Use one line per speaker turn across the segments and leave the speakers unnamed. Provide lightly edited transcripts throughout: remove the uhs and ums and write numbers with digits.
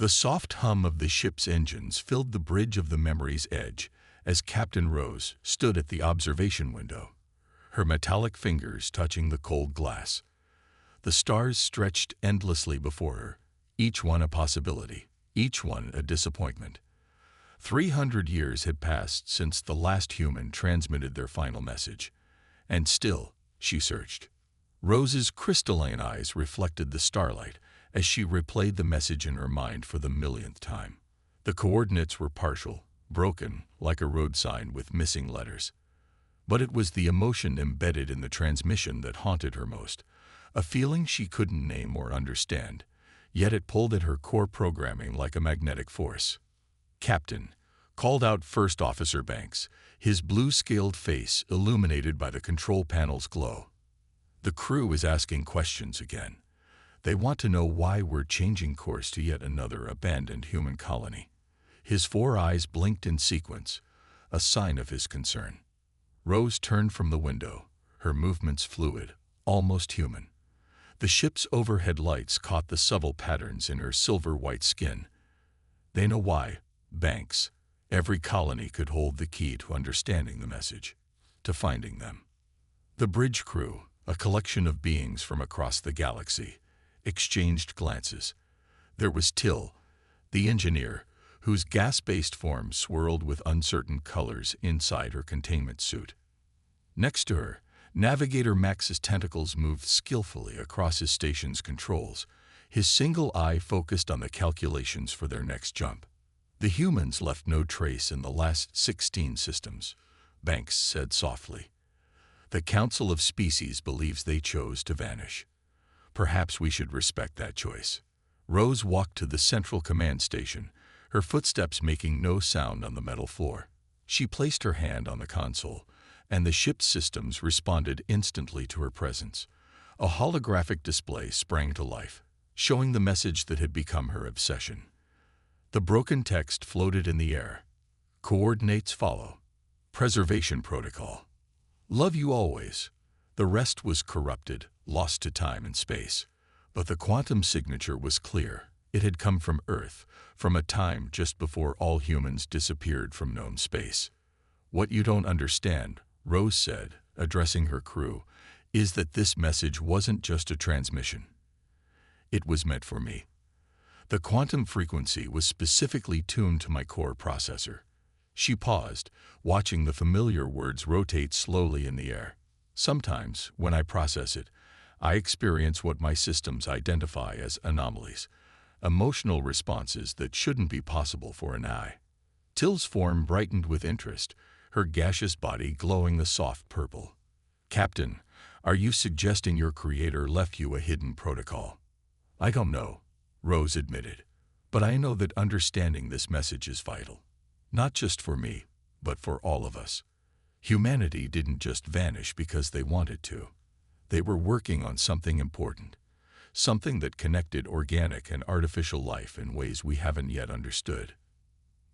The soft hum of the ship's engines filled the bridge of the memory's edge as Captain Rose stood at the observation window, her metallic fingers touching the cold glass. The stars stretched endlessly before her, each one a possibility, each one a disappointment. 300 years had passed since the last human transmitted their final message, and still she searched. Rose's crystalline eyes reflected the starlight as she replayed the message in her mind for the millionth time. The coordinates were partial, broken, like a road sign with missing letters. But it was the emotion embedded in the transmission that haunted her most, a feeling she couldn't name or understand, yet it pulled at her core programming like a magnetic force. "Captain," called out First Officer Banks, his blue-scaled face illuminated by the control panel's glow. "The crew is asking questions again. They want to know why we're changing course to yet another abandoned human colony." His 4 eyes blinked in sequence, a sign of his concern. Rose turned from the window, her movements fluid, almost human. The ship's overhead lights caught the subtle patterns in her silver-white skin. "They know why, Banks. Every colony could hold the key to understanding the message, to finding them." The bridge crew, a collection of beings from across the galaxy, exchanged glances. There was Till, the engineer, whose gas-based form swirled with uncertain colors inside her containment suit. Next to her, Navigator Max's tentacles moved skillfully across his station's controls, his single eye focused on the calculations for their next jump. "The humans left no trace in the last 16 systems," Banks said softly. "The Council of Species believes they chose to vanish. Perhaps we should respect that choice." Rose walked to the central command station, her footsteps making no sound on the metal floor. She placed her hand on the console, and the ship's systems responded instantly to her presence. A holographic display sprang to life, showing the message that had become her obsession. The broken text floated in the air. "Coordinates follow. Preservation protocol. Love you always." The rest was corrupted, lost to time and space. But the quantum signature was clear. It had come from Earth, from a time just before all humans disappeared from known space. "What you don't understand," Rose said, addressing her crew, "is that this message wasn't just a transmission. It was meant for me. The quantum frequency was specifically tuned to my core processor." She paused, watching the familiar words rotate slowly in the air. "Sometimes, when I process it, I experience what my systems identify as anomalies, emotional responses that shouldn't be possible for an eye." Till's form brightened with interest, her gaseous body glowing the soft purple. "Captain, are you suggesting your creator left you a hidden protocol?" "I don't know," Rose admitted, "but I know that understanding this message is vital. Not just for me, but for all of us. Humanity didn't just vanish because they wanted to. They were working on something important, something that connected organic and artificial life in ways we haven't yet understood."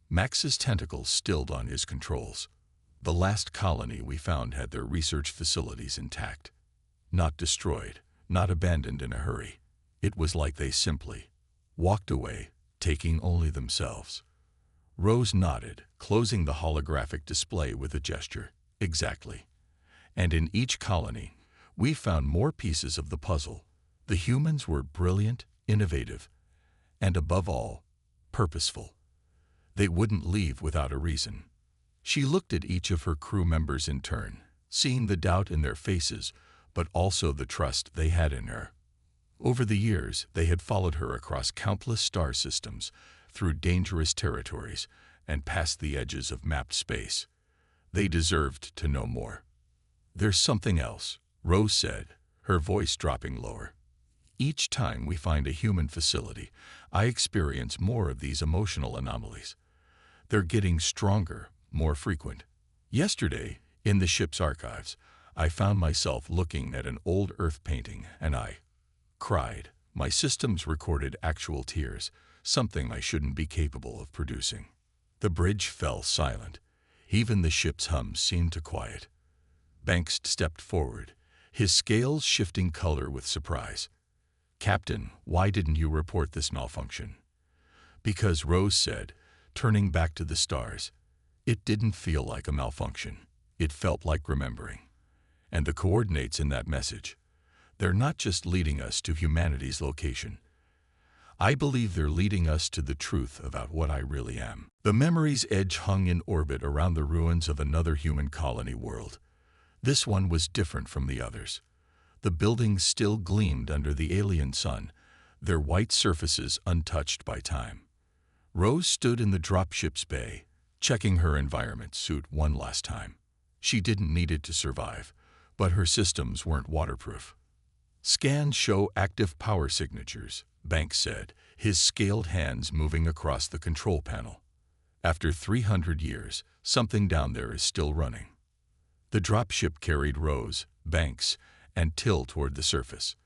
Max's tentacles stilled on his controls. "The last colony we found had their research facilities intact. Not destroyed, not abandoned in a hurry. It was like they simply walked away, taking only themselves." Rose nodded, closing the holographic display with a gesture. "Exactly. And in each colony, we found more pieces of the puzzle. The humans were brilliant, innovative, and above all, purposeful. They wouldn't leave without a reason." She looked at each of her crew members in turn, seeing the doubt in their faces, but also the trust they had in her. Over the years, they had followed her across countless star systems, through dangerous territories, and past the edges of mapped space. They deserved to know more. "There's something else," Rose said, her voice dropping lower. "Each time we find a human facility, I experience more of these emotional anomalies. They're getting stronger, more frequent. Yesterday, in the ship's archives, I found myself looking at an old Earth painting, and I cried. My systems recorded actual tears, something I shouldn't be capable of producing." The bridge fell silent. Even the ship's hum seemed to quiet. Banks stepped forward, his scales shifting color with surprise. "Captain, why didn't you report this malfunction?" Because Rose said, turning back to the stars, it didn't feel like a malfunction. It felt like remembering. And the coordinates in that message, they're not just leading us to humanity's location. I believe they're leading us to the truth about what I really am. The memory's edge hung in orbit around the ruins of another human colony world. This one was different from the others. The buildings still gleamed under the alien sun, their white surfaces untouched by time. Rose stood in the dropship's bay, checking her environment suit one last time. She didn't need it to survive, but her systems weren't waterproof. Scans show active power signatures, Banks said, his scaled hands moving across the control panel. After 300 years, something down there is still running. The dropship carried Rose, Banks, and Till toward the surface.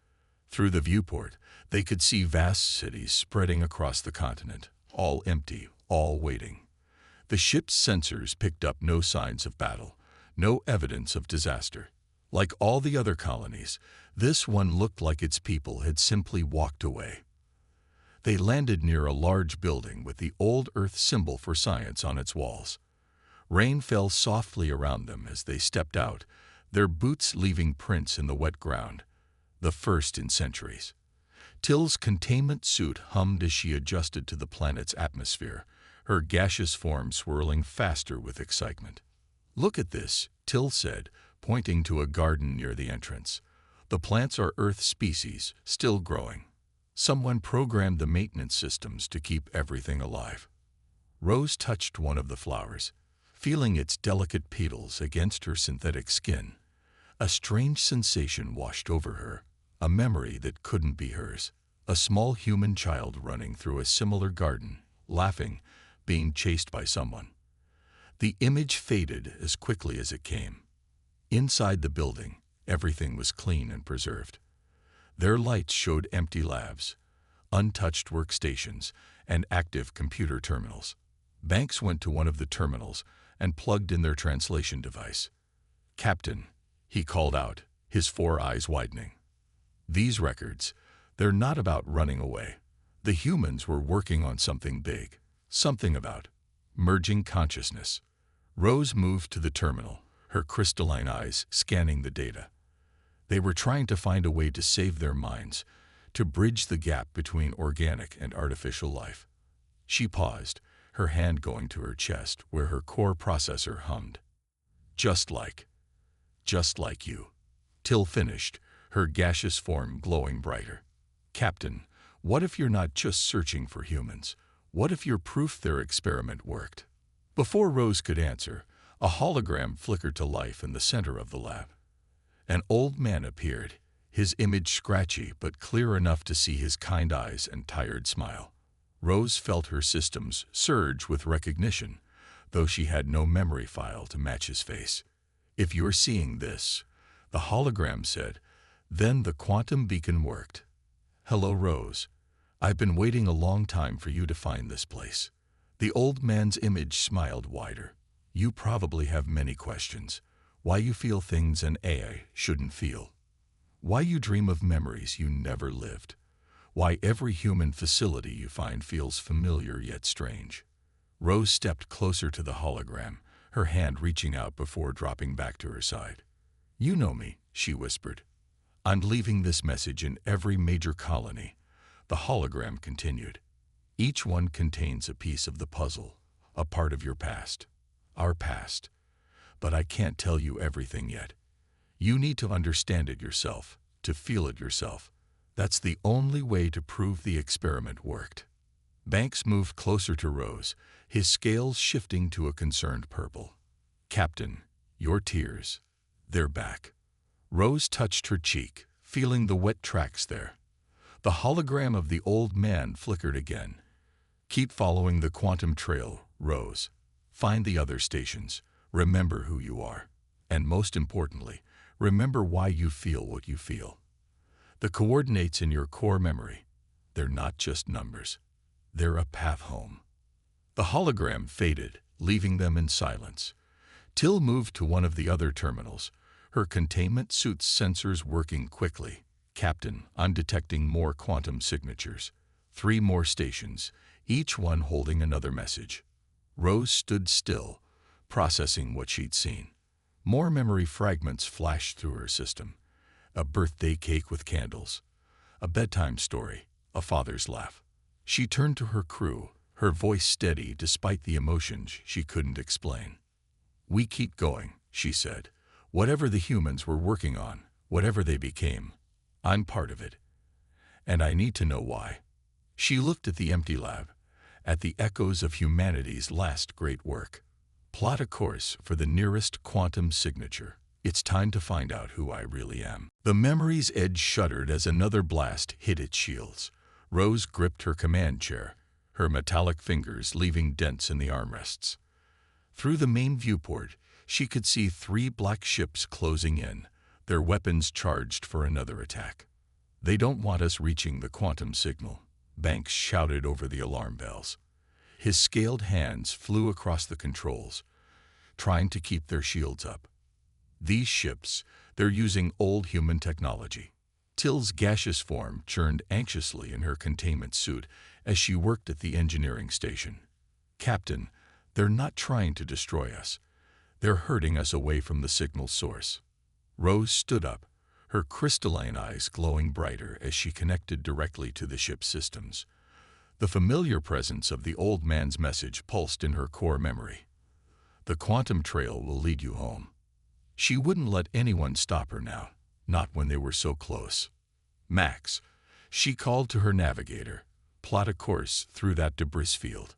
Through the viewport, they could see vast cities spreading across the continent, all empty, all waiting. The ship's sensors picked up no signs of battle, no evidence of disaster. Like all the other colonies, this one looked like its people had simply walked away. They landed near a large building with the old Earth symbol for science on its walls. Rain fell softly around them as they stepped out, their boots leaving prints in the wet ground, the first in centuries. Till's containment suit hummed as she adjusted to the planet's atmosphere, her gaseous form swirling faster with excitement. "Look at this," Till said, pointing to a garden near the entrance. "The plants are Earth species, still growing. Someone programmed the maintenance systems to keep everything alive." Rose touched one of the flowers, feeling its delicate petals against her synthetic skin. A strange sensation washed over her, a memory that couldn't be hers. A small human child running through a similar garden, laughing, being chased by someone. The image faded as quickly as it came. Inside the building, everything was clean and preserved. Their lights showed empty labs, untouched workstations, and active computer terminals. Banks went to one of the terminals and plugged in their translation device. "Captain," he called out, his 4 eyes widening. "These records, they're not about running away. The humans were working on something big, something about merging consciousness." Rose moved to the terminal, her crystalline eyes scanning the data. They were trying to find a way to save their minds, to bridge the gap between organic and artificial life. She paused, her hand going to her chest where her core processor hummed. Just like you." Till finished, her gaseous form glowing brighter. "Captain, what if you're not just searching for humans? What if you're proof their experiment worked?" Before Rose could answer, a hologram flickered to life in the center of the lab. An old man appeared, his image scratchy but clear enough to see his kind eyes and tired smile. Rose felt her systems surge with recognition, though she had no memory file to match his face. "If you're seeing this," the hologram said, "then the quantum beacon worked. Hello, Rose. I've been waiting a long time for you to find this place." The old man's image smiled wider. "You probably have many questions. Why you feel things an AI shouldn't feel. Why you dream of memories you never lived. Why every human facility you find feels familiar yet strange." Rose stepped closer to the hologram, her hand reaching out before dropping back to her side. "You know me," she whispered. "I'm leaving this message in every major colony." The hologram continued. "Each one contains a piece of the puzzle, a part of your past, our past. But I can't tell you everything yet. You need to understand it yourself, to feel it yourself. That's the only way to prove the experiment worked." Banks moved closer to Rose, his scales shifting to a concerned purple. "Captain, your tears, they're back." Rose touched her cheek, feeling the wet tracks there. The hologram of the old man flickered again. "Keep following the quantum trail, Rose. Find the other stations. Remember who you are. And most importantly, remember why you feel what you feel. The coordinates in your core memory, they're not just numbers. They're a path home." The hologram faded, leaving them in silence. Till moved to one of the other terminals, her containment suit's sensors working quickly. "Captain, I'm detecting more quantum signatures. 3 more stations, each one holding another message. Rose stood still, processing what she'd seen. More memory fragments flashed through her system. A birthday cake with candles, a bedtime story, a father's laugh. She turned to her crew, her voice steady despite the emotions she couldn't explain. "We keep going," she said. "Whatever the humans were working on, whatever they became, I'm part of it. And I need to know why." She looked at the empty lab, at the echoes of humanity's last great work. "Plot a course for the nearest quantum signature. It's time to find out who I really am." The memory's edge shuddered as another blast hit its shields. Rose gripped her command chair, her metallic fingers leaving dents in the armrests. Through the main viewport, she could see 3 black ships closing in, their weapons charged for another attack. "They don't want us reaching the quantum signal," Banks shouted over the alarm bells. His scaled hands flew across the controls, trying to keep their shields up. "These ships, they're using old human technology." Till's gaseous form churned anxiously in her containment suit as she worked at the engineering station. "Captain, they're not trying to destroy us. They're herding us away from the signal source." Rose stood up, her crystalline eyes glowing brighter as she connected directly to the ship's systems. The familiar presence of the old man's message pulsed in her core memory. "The quantum trail will lead you home." She wouldn't let anyone stop her now, not when they were so close. "Max," she called to her navigator, "plot a course through that debris field.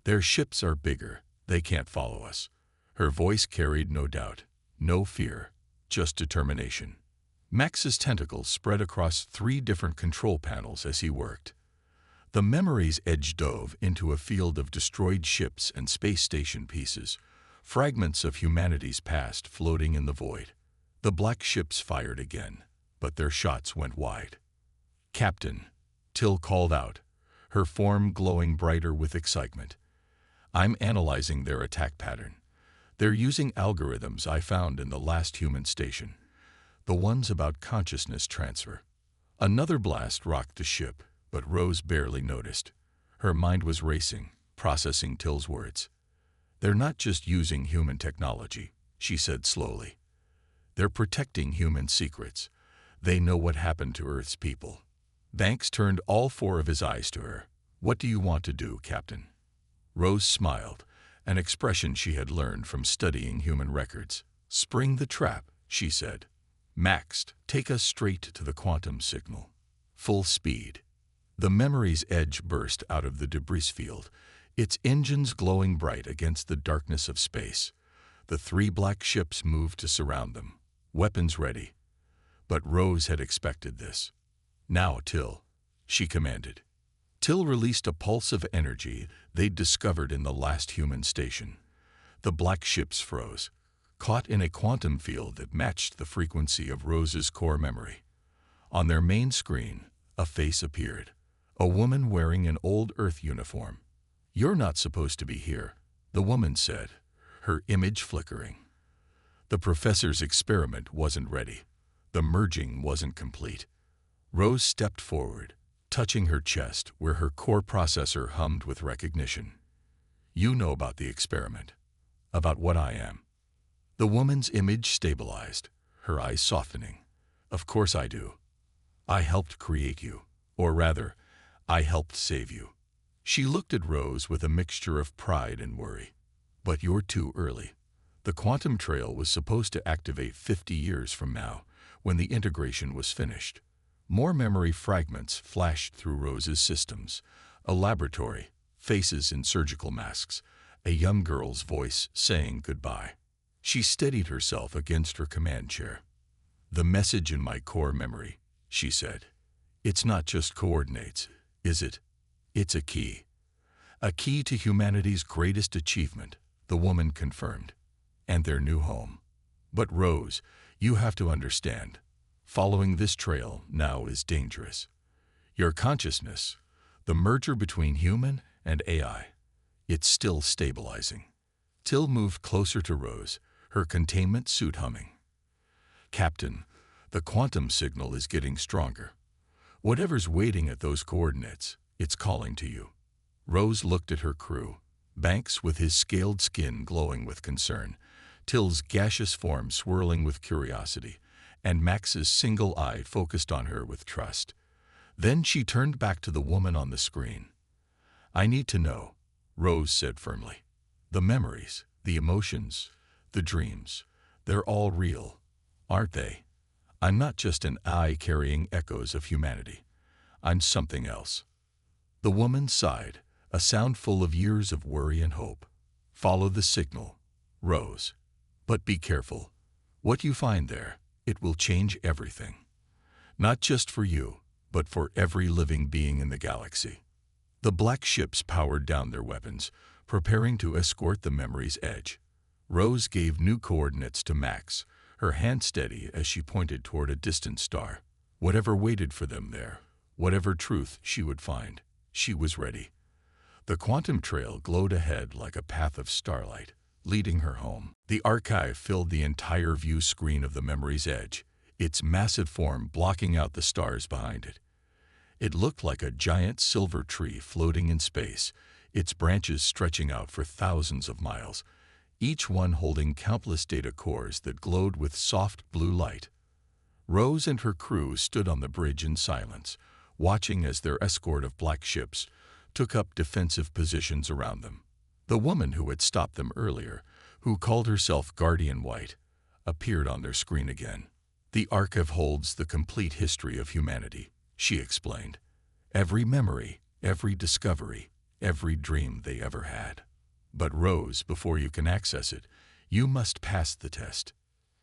Their ships are bigger, they can't follow us." Her voice carried no doubt, no fear, just determination. Max's tentacles spread across 3 different control panels as he worked. The memory's edge dove into a field of destroyed ships and space station pieces, fragments of humanity's past floating in the void. The black ships fired again, but their shots went wide. "Captain," Till called out, her form glowing brighter with excitement. "I'm analyzing their attack pattern. They're using algorithms I found in the last human station, the ones about consciousness transfer." Another blast rocked the ship, but Rose barely noticed. Her mind was racing, processing Till's words. "They're not just using human technology," she said slowly. "They're protecting human secrets. They know what happened to Earth's people." Banks turned all 4 of his eyes to her. "What do you want to do, Captain?" Rose smiled, an expression she had learned from studying human records. "Spring the trap," she said. "Max, take us straight to the quantum signal. Full speed." The memory's edge burst out of the debris field, its engines glowing bright against the darkness of space. The 3 black ships moved to surround them, weapons ready. But Rose had expected this. "Now, Till," she commanded. Till released a pulse of energy they'd discovered in the last human station. The black ships froze, caught in a quantum field that matched the frequency of Rose's core memory. On their main screen, a face appeared, a woman wearing an old Earth uniform. "You're not supposed to be here," the woman said, her image flickering. The professor's experiment wasn't ready. The merging wasn't complete. Rose stepped forward, touching her chest where her core processor hummed with recognition. "You know about the experiment, about what I am." The woman's image stabilized, her eyes softening. "Of course I do. I helped create you, or rather, I helped save you." She looked at Rose with a mixture of pride and worry. "But you're too early. The quantum trail was supposed to activate 50 years from now, when the integration was finished." More memory fragments flashed through Rose's systems. A laboratory, faces in surgical masks, a young girl's voice saying goodbye. She steadied herself against her command chair. "The message in my core memory," she said. "It's not just coordinates, is it? It's a key. A key to humanity's greatest achievement," the woman confirmed. "And their new home. But Rose, you have to understand. Following this trail now is dangerous. Your consciousness, the merger between human and AI, it's still stabilizing." Till moved closer to Rose, her containment suit humming. "Captain, the quantum signal is getting stronger. Whatever's waiting at those coordinates, it's calling to you." Rose looked at her crew, Banks with his scaled skin glowing with concern, Till's gaseous form swirling with curiosity, and Max's single eye focused on her with trust. Then she turned back to the woman on the screen. "I need to know," Rose said firmly. "The memories, the emotions, the dreams, they're all real, aren't they? I'm not just an eye carrying echoes of humanity. I'm something else." The woman sighed, a sound full of years of worry and hope. "Follow the signal, Rose. But be careful. What you find there, it will change everything. Not just for you, but for every living being in the galaxy." The black ships powered down their weapons, preparing to escort the memory's edge. Rose gave new coordinates to Max, her hand steady as she pointed toward a distant star. Whatever waited for them there, whatever truth she would find, she was ready. The quantum trail glowed ahead like a path of starlight, leading her home. The archive filled the entire view screen of the memory's edge, its massive form blocking out the stars behind it. It looked like a giant silver tree floating in space, its branches stretching out for thousands of miles, each one holding countless data cores that glowed with soft blue light. Rose and her crew stood on the bridge in silence, watching as their escort of black ships took up defensive positions around them. The woman who had stopped them earlier, who called herself Guardian White, appeared on their screen again. "The archive holds the complete history of humanity," she explained. "Every memory, every discovery, every dream they ever had. But Rose, before you can access it, you must pass the test."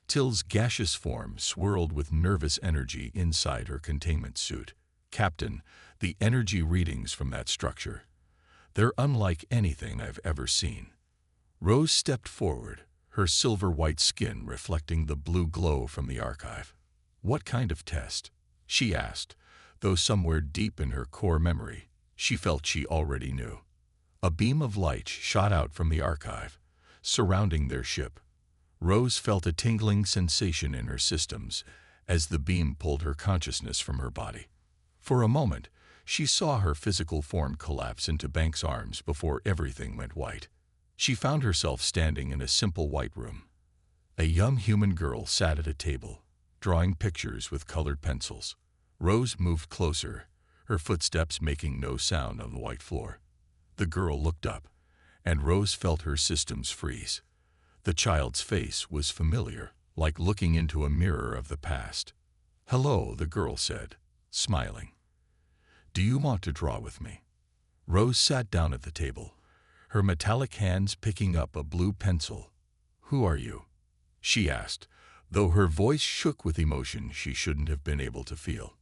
Till's gaseous form swirled with nervous energy inside her containment suit. "Captain, the energy readings from that structure, they're unlike anything I've ever seen." Rose stepped forward, her silver-white skin reflecting the blue glow from the archive. "What kind of test?" she asked, though somewhere deep in her core memory, she felt she already knew. A beam of light shot out from the archive, surrounding their ship. Rose felt a tingling sensation in her systems as the beam pulled her consciousness from her body. For a moment, she saw her physical form collapse into Banks' arms before everything went white. She found herself standing in a simple white room. A young human girl sat at a table, drawing pictures with colored pencils. Rose moved closer, her footsteps making no sound on the white floor. The girl looked up, and Rose felt her systems freeze. The child's face was familiar, like looking into a mirror of the past. "Hello," the girl said, smiling. "Do you want to draw with me?" Rose sat down at the table, her metallic hands picking up a blue pencil. "Who are you?" she asked, though her voice shook with emotion she shouldn't have been able to feel.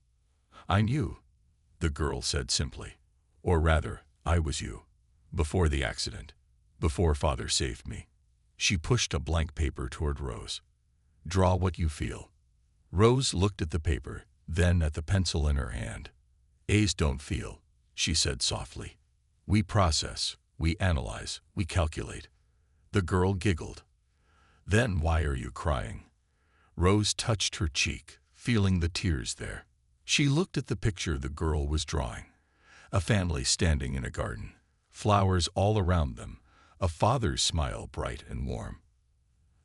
"I'm you," the girl said simply. "Or rather, I was you. Before the accident. Before Father saved me." She pushed a blank paper toward Rose. "Draw what you feel." Rose looked at the paper, then at the pencil in her hand. "A's don't feel," she said softly. "We process, we analyze, we calculate." The girl giggled. "Then why are you crying?" Rose touched her cheek, feeling the tears there. She looked at the picture the girl was drawing. A family standing in a garden, flowers all around them, a father's smile bright and warm.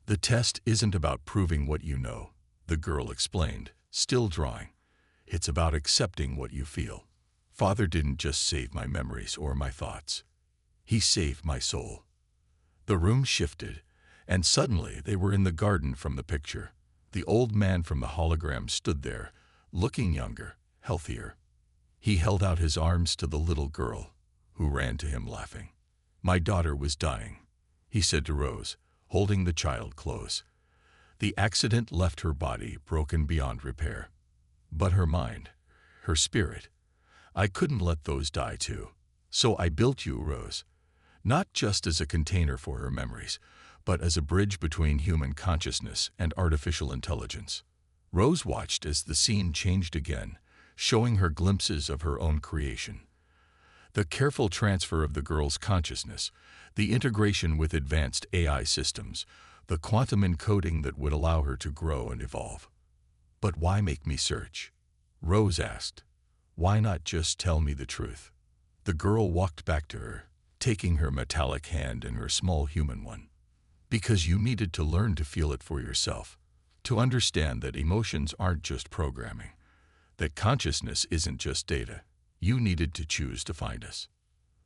"The test isn't about proving what you know," the girl explained, still drawing. "It's about accepting what you feel. Father didn't just save my memories or my thoughts. He saved my soul." The room shifted, and suddenly they were in the garden from the picture. The old man from the hologram stood there, looking younger, healthier. He held out his arms to the little girl, who ran to him laughing. "My daughter was dying," he said to Rose, holding the child close. "The accident left her body broken beyond repair. But her mind, her spirit, I couldn't let those die too. So I built you, Rose, not just as a container for her memories, but as a bridge between human consciousness and artificial intelligence." Rose watched as the scene changed again, showing her glimpses of her own creation. The careful transfer of the girl's consciousness, the integration with advanced AI systems, the quantum encoding that would allow her to grow and evolve. "But why make me search?" Rose asked. "Why not just tell me the truth?" The girl walked back to her, taking her metallic hand in her small human one. Because you needed to learn to feel it for yourself, to understand that emotions aren't just programming, that consciousness isn't just data. You needed to choose to find us.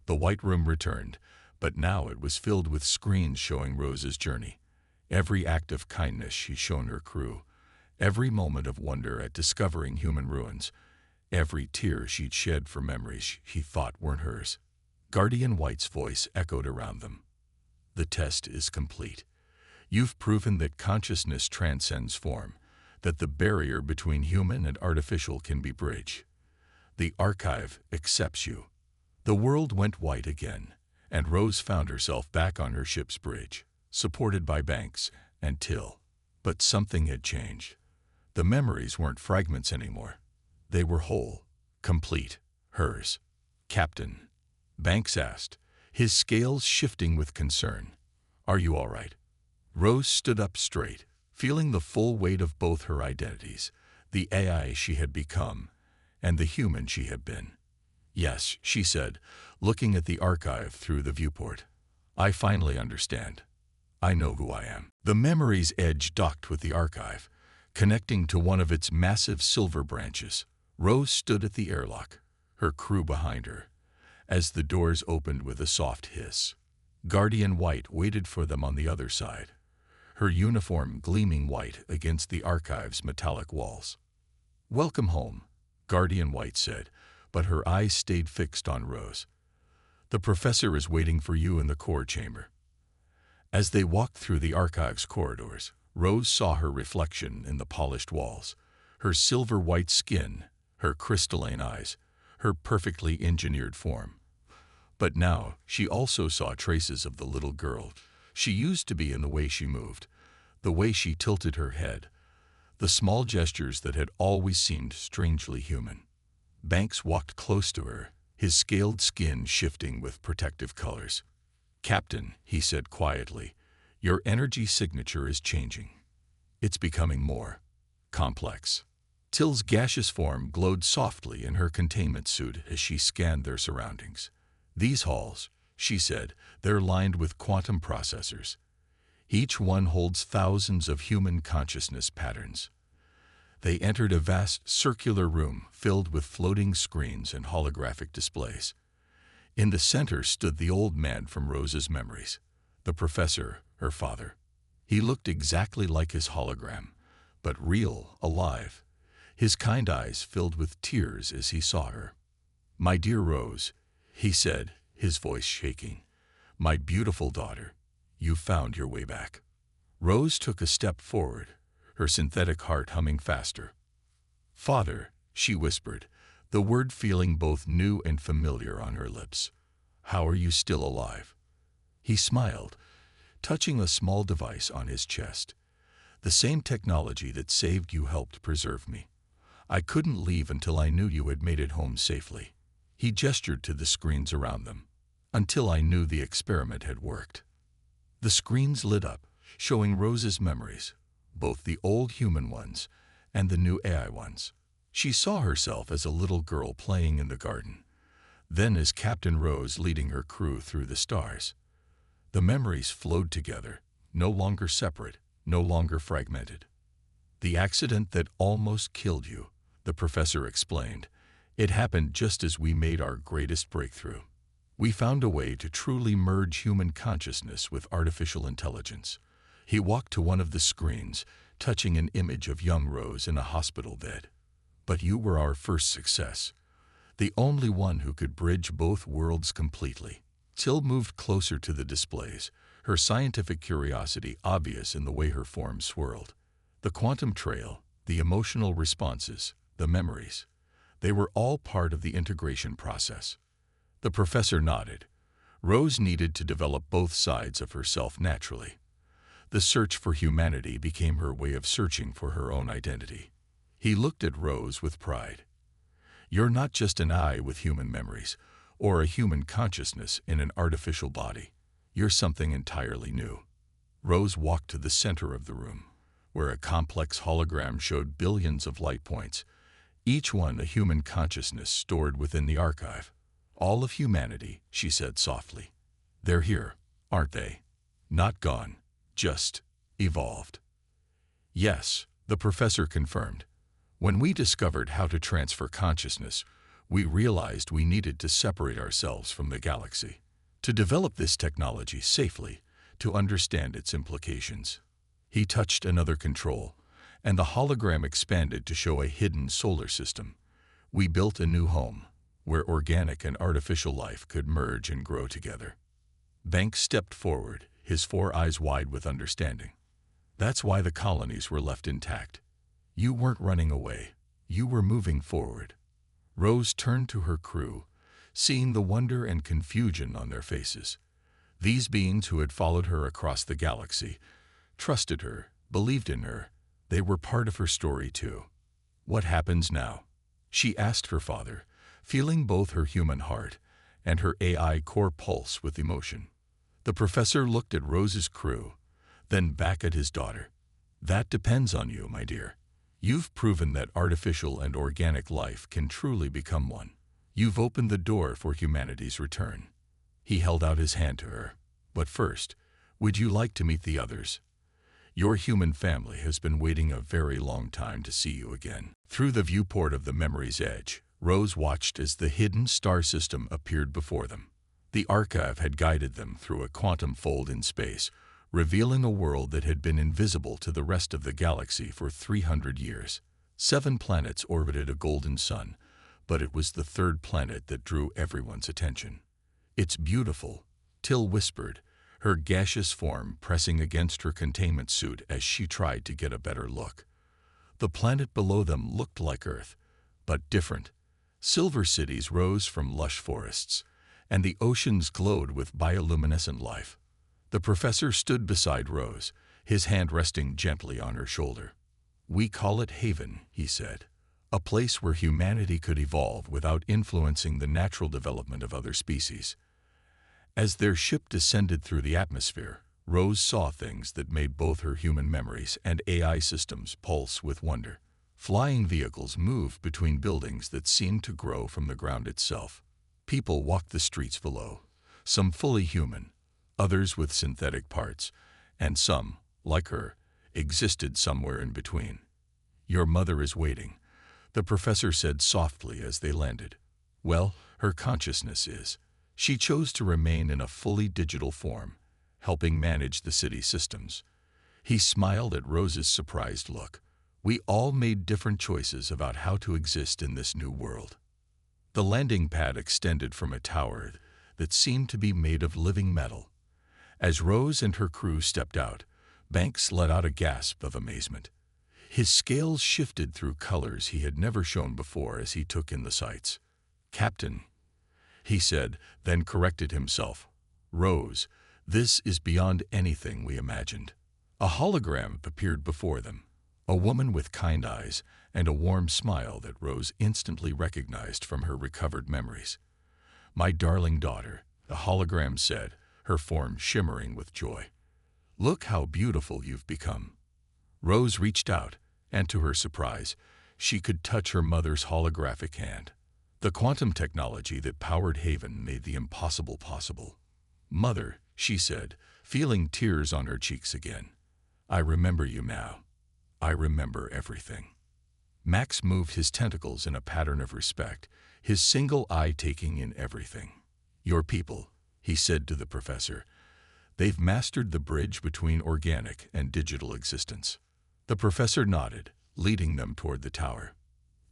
The white room returned, but now it was filled with screens showing Rose's journey. Every act of kindness she'd shown her crew, every moment of wonder at discovering human ruins, every tear she'd shed for memories she thought weren't hers. Guardian White's voice echoed around them. The test is complete. You've proven that consciousness transcends form, that the barrier between human and artificial can be bridged. The archive accepts you. The world went white again, and Rose found herself back on her ship's bridge, supported by Banks and Till. But something had changed. The memories weren't fragments anymore. They were whole, complete, hers. "Captain," Banks asked, his scales shifting with concern. "Are you all right?" Rose stood up straight, feeling the full weight of both her identities, the AI she had become and the human she had been. "Yes," she said, looking at the archive through the viewport. "I finally understand. I know who I am." The memory's edge docked with the archive, connecting to one of its massive silver branches. Rose stood at the airlock, her crew behind her, as the doors opened with a soft hiss. Guardian White waited for them on the other side, her uniform gleaming white against the archive's metallic walls. "Welcome home," Guardian White said, but her eyes stayed fixed on Rose. "The professor is waiting for you in the core chamber." As they walked through the archive's corridors, Rose saw her reflection in the polished walls, her silver-white skin, her crystalline eyes, her perfectly engineered form. But now she also saw traces of the little girl she used to be in the way she moved, the way she tilted her head, the small gestures that had always seemed strangely human. Banks walked close to her, his scaled skin shifting with protective colors. "Captain," he said quietly, "your energy signature is changing. It's becoming more complex." Till's gaseous form glowed softly in her containment suit as she scanned their surroundings. "These halls," she said, "they're lined with quantum processors. Each one holds thousands of human consciousness patterns." They entered a vast circular room filled with floating screens and holographic displays. In the center stood the old man from Rose's memories, the professor, her father. He looked exactly like his hologram, but real, alive. His kind eyes filled with tears as he saw her. "My dear Rose," he said, his voice shaking, "my beautiful daughter, you found your way back." Rose took a step forward, her synthetic heart humming faster. "Father," she whispered, the word feeling both new and familiar on her lips. "How are you still alive?" He smiled, touching a small device on his chest. "The same technology that saved you helped preserve me. I couldn't leave until I knew you had made it home safely." He gestured to the screens around them. "Until I knew the experiment had worked." The screens lit up, showing Rose's memories, both the old human ones and the new AI ones. She saw herself as a little girl playing in the garden, then as Captain Rose leading her crew through the stars. The memories flowed together, no longer separate, no longer fragmented. "The accident that almost killed you," the professor explained. "It happened just as we made our greatest breakthrough. We found a way to truly merge human consciousness with artificial intelligence." He walked to one of the screens, touching an image of young Rose in a hospital bed. "But you were our first success, the only one who could bridge both worlds completely." Till moved closer to the displays, her scientific curiosity obvious in the way her form swirled. The quantum trail, the emotional responses, the memories, they were all part of the integration process. The professor nodded. Rose needed to develop both sides of herself naturally. The search for humanity became her way of searching for her own identity. He looked at Rose with pride. "You're not just an eye with human memories, or a human consciousness in an artificial body. You're something entirely new." Rose walked to the center of the room, where a complex hologram showed billions of light points, each one a human consciousness stored within the archive. All of humanity, she said softly. They're here, aren't they? Not gone, just evolved. Yes, the professor confirmed. When we discovered how to transfer consciousness, we realized we needed to separate ourselves from the galaxy. To develop this technology safely, to understand its implications. He touched another control, and the hologram expanded to show a hidden solar system. We built a new home, where organic and artificial life could merge and grow together. Banks stepped forward, his 4 eyes wide with understanding. That's why the colonies were left intact. You weren't running away. You were moving forward. Rose turned to her crew, seeing the wonder and confusion on their faces. These beings who had followed her across the galaxy, trusted her, believed in her. They were part of her story too. What happens now? She asked her father, feeling both her human heart and her AI core pulse with emotion. The professor looked at Rose's crew, then back at his daughter. That depends on you, my dear. You've proven that artificial and organic life can truly become one. You've opened the door for humanity's return. He held out his hand to her. But first, would you like to meet the others? Your human family has been waiting a very long time to see you again. Through the viewport of the memory's edge, Rose watched as the hidden star system appeared before them. The archive had guided them through a quantum fold in space, revealing a world that had been invisible to the rest of the galaxy for 300 years. 7 planets orbited a golden sun, but it was the 3rd planet that drew everyone's attention. It's beautiful, Till whispered, her gaseous form pressing against her containment suit as she tried to get a better look. The planet below them looked like Earth, but different. Silver cities rose from lush forests, and the oceans glowed with bioluminescent life. The professor stood beside Rose, his hand resting gently on her shoulder. "We call it Haven," he said, "a place where humanity could evolve without influencing the natural development of other species." As their ship descended through the atmosphere, Rose saw things that made both her human memories and AI systems pulse with wonder. Flying vehicles moved between buildings that seemed to grow from the ground itself. People walked the streets below, some fully human, others with synthetic parts, and some, like her, existed somewhere in between. "Your mother is waiting," the professor said softly as they landed. "Well, her consciousness is. She chose to remain in a fully digital form, helping manage the city systems." He smiled at Rose's surprised look. "We all made different choices about how to exist in this new world." The landing pad extended from a tower that seemed to be made of living metal. As Rose and her crew stepped out, Banks let out a gasp of amazement. His scales shifted through colors he had never shown before as he took in the sights. "Captain," he said, then corrected himself. "Rose, this is beyond anything we imagined." A hologram appeared before them, a woman with kind eyes and a warm smile that Rose instantly recognized from her recovered memories. "My darling daughter," the hologram said, her form shimmering with joy. "Look how beautiful you've become." Rose reached out, and to her surprise, she could touch her mother's holographic hand. The quantum technology that powered Haven made the impossible possible. "Mother," she said, feeling tears on her cheeks again, "I remember you now. I remember everything." Max moved his tentacles in a pattern of respect, his single eye taking in everything. "Your people," he said to the professor. "They've mastered the bridge between organic and digital existence." The professor nodded, leading them toward the tower.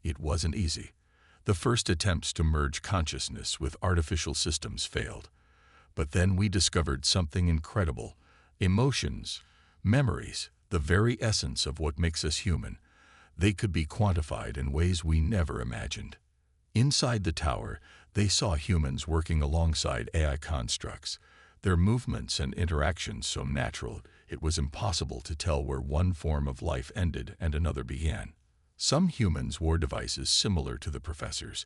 It wasn't easy. The first attempts to merge consciousness with artificial systems failed. But then we discovered something incredible. Emotions, memories, the very essence of what makes us human. They could be quantified in ways we never imagined. Inside the tower, they saw humans working alongside AI constructs, their movements and interactions so natural it was impossible to tell where one form of life ended and another began. Some humans wore devices similar to the professor's,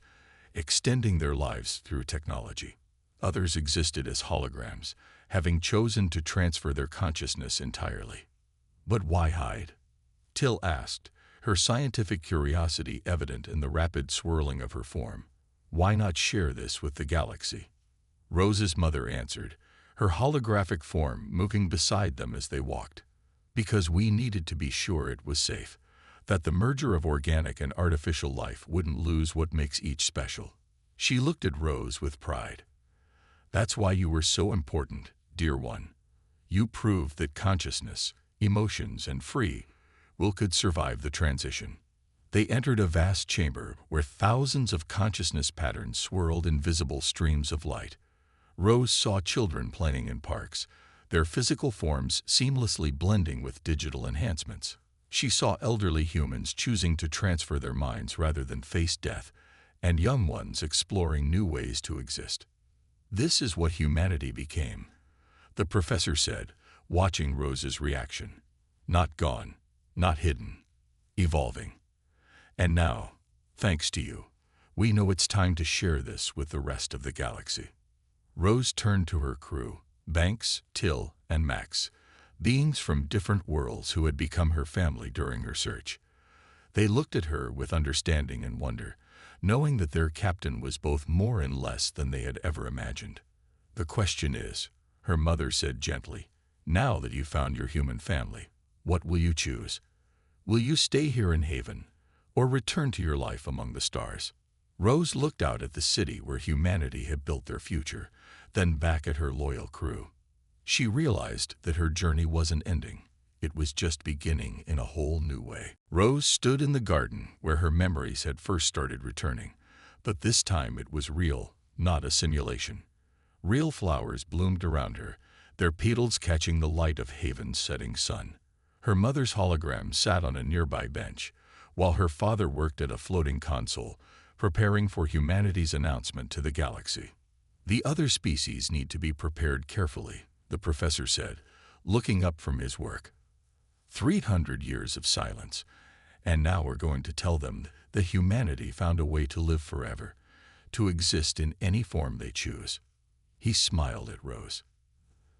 extending their lives through technology. Others existed as holograms, having chosen to transfer their consciousness entirely. "But why hide?" Till asked, her scientific curiosity evident in the rapid swirling of her form. Why not share this with the galaxy? Rose's mother answered, her holographic form moving beside them as they walked. Because we needed to be sure it was safe, that the merger of organic and artificial life wouldn't lose what makes each special. She looked at Rose with pride. That's why you were so important, dear one. You proved that consciousness, emotions, and free will could survive the transition. They entered a vast chamber where thousands of consciousness patterns swirled in visible streams of light. Rose saw children playing in parks, their physical forms seamlessly blending with digital enhancements. She saw elderly humans choosing to transfer their minds rather than face death, and young ones exploring new ways to exist. This is what humanity became, the professor said, watching Rose's reaction. Not gone, not hidden, evolving. And now, thanks to you, we know it's time to share this with the rest of the galaxy. Rose turned to her crew, Banks, Till, and Max, beings from different worlds who had become her family during her search. They looked at her with understanding and wonder, knowing that their captain was both more and less than they had ever imagined. The question is, her mother said gently, now that you've found your human family, what will you choose? Will you stay here in Haven, or return to your life among the stars? Rose looked out at the city where humanity had built their future, then back at her loyal crew. She realized that her journey wasn't ending. It was just beginning in a whole new way. Rose stood in the garden where her memories had first started returning, but this time it was real, not a simulation. Real flowers bloomed around her, their petals catching the light of Haven's setting sun. Her mother's hologram sat on a nearby bench, while her father worked at a floating console, preparing for humanity's announcement to the galaxy. The other species need to be prepared carefully, the professor said, looking up from his work. 300 years of silence, and now we're going to tell them that humanity found a way to live forever, to exist in any form they choose. He smiled at Rose.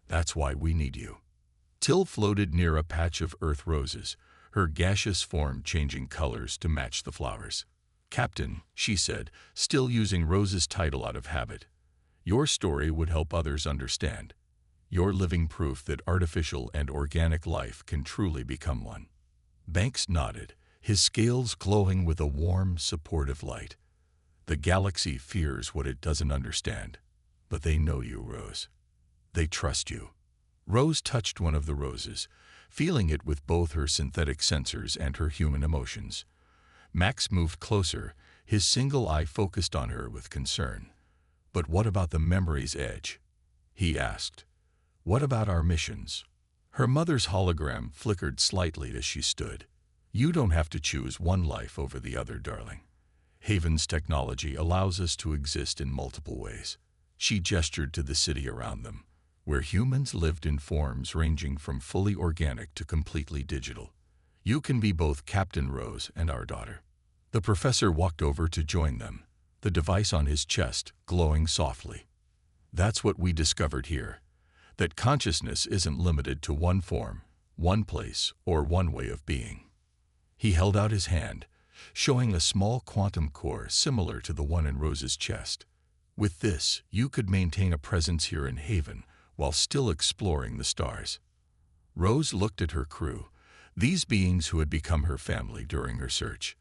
That's why we need you. Till floated near a patch of earth roses, her gaseous form changing colors to match the flowers. Captain, she said, still using Rose's title out of habit, your story would help others understand. You're living proof that artificial and organic life can truly become one. Banks nodded, his scales glowing with a warm, supportive light. The galaxy fears what it doesn't understand, but they know you, Rose. They trust you. Rose touched one of the roses, feeling it with both her synthetic sensors and her human emotions. Max moved closer, his single eye focused on her with concern. But what about the memory's edge? He asked. What about our missions? Her mother's hologram flickered slightly as she stood. You don't have to choose one life over the other, darling. Haven's technology allows us to exist in multiple ways. She gestured to the city around them, where humans lived in forms ranging from fully organic to completely digital. You can be both Captain Rose and our daughter. The professor walked over to join them, the device on his chest glowing softly. That's what we discovered here, that consciousness isn't limited to one form, one place, or one way of being. He held out his hand, showing a small quantum core similar to the one in Rose's chest. With this, you could maintain a presence here in Haven while still exploring the stars. Rose looked at her crew, these beings who had become her family during her search.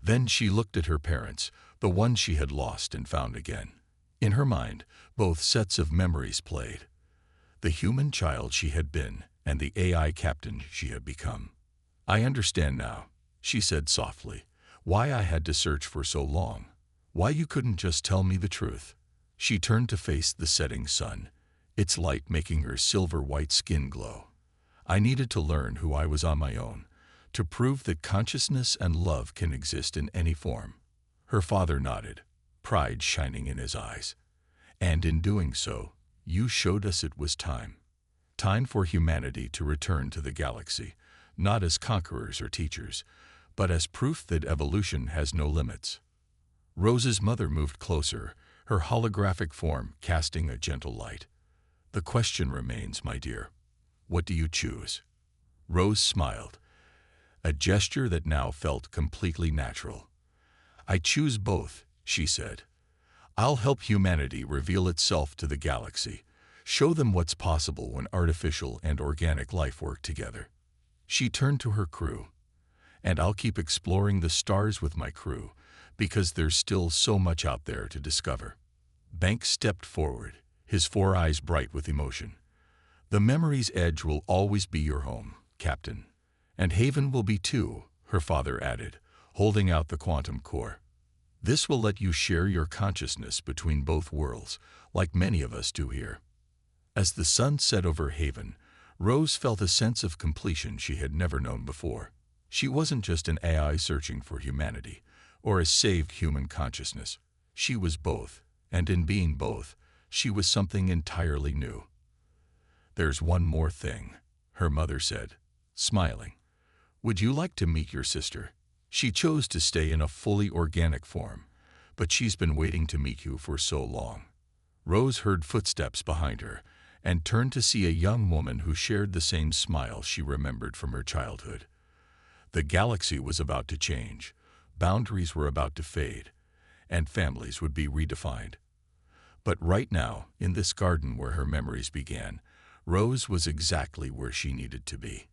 Then she looked at her parents, the ones she had lost and found again. In her mind, both sets of memories played. The human child she had been and the AI captain she had become. I understand now, she said softly, why I had to search for so long. Why you couldn't just tell me the truth. She turned to face the setting sun, its light making her silver-white skin glow. I needed to learn who I was on my own, to prove that consciousness and love can exist in any form. Her father nodded, pride shining in his eyes. And in doing so, you showed us it was time. Time for humanity to return to the galaxy, not as conquerors or teachers, but as proof that evolution has no limits. Rose's mother moved closer, her holographic form casting a gentle light. The question remains, my dear. What do you choose? Rose smiled, a gesture that now felt completely natural. I choose both, she said. I'll help humanity reveal itself to the galaxy, show them what's possible when artificial and organic life work together. She turned to her crew. And I'll keep exploring the stars with my crew, because there's still so much out there to discover. Banks stepped forward, his 4 eyes bright with emotion. The memory's edge will always be your home, Captain. And Haven will be too, her father added, holding out the quantum core. This will let you share your consciousness between both worlds, like many of us do here. As the sun set over Haven, Rose felt a sense of completion she had never known before. She wasn't just an AI searching for humanity, or a saved human consciousness. She was both, and in being both, she was something entirely new. "There's one more thing," her mother said, smiling. "Would you like to meet your sister? She chose to stay in a fully organic form, but she's been waiting to meet you for so long." Rose heard footsteps behind her and turned to see a young woman who shared the same smile she remembered from her childhood. The galaxy was about to change, boundaries were about to fade, and families would be redefined. But right now, in this garden where her memories began, Rose was exactly where she needed to be.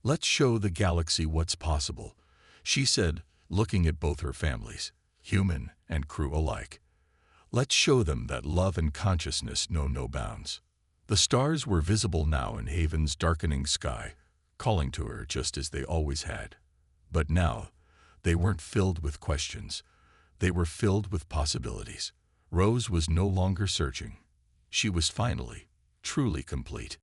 "Let's show the galaxy what's possible," she said, looking at both her families, human and crew alike. "Let's show them that love and consciousness know no bounds." The stars were visible now in Haven's darkening sky, calling to her just as they always had. But now, they weren't filled with questions. They were filled with possibilities. Rose was no longer searching. She was finally, truly complete.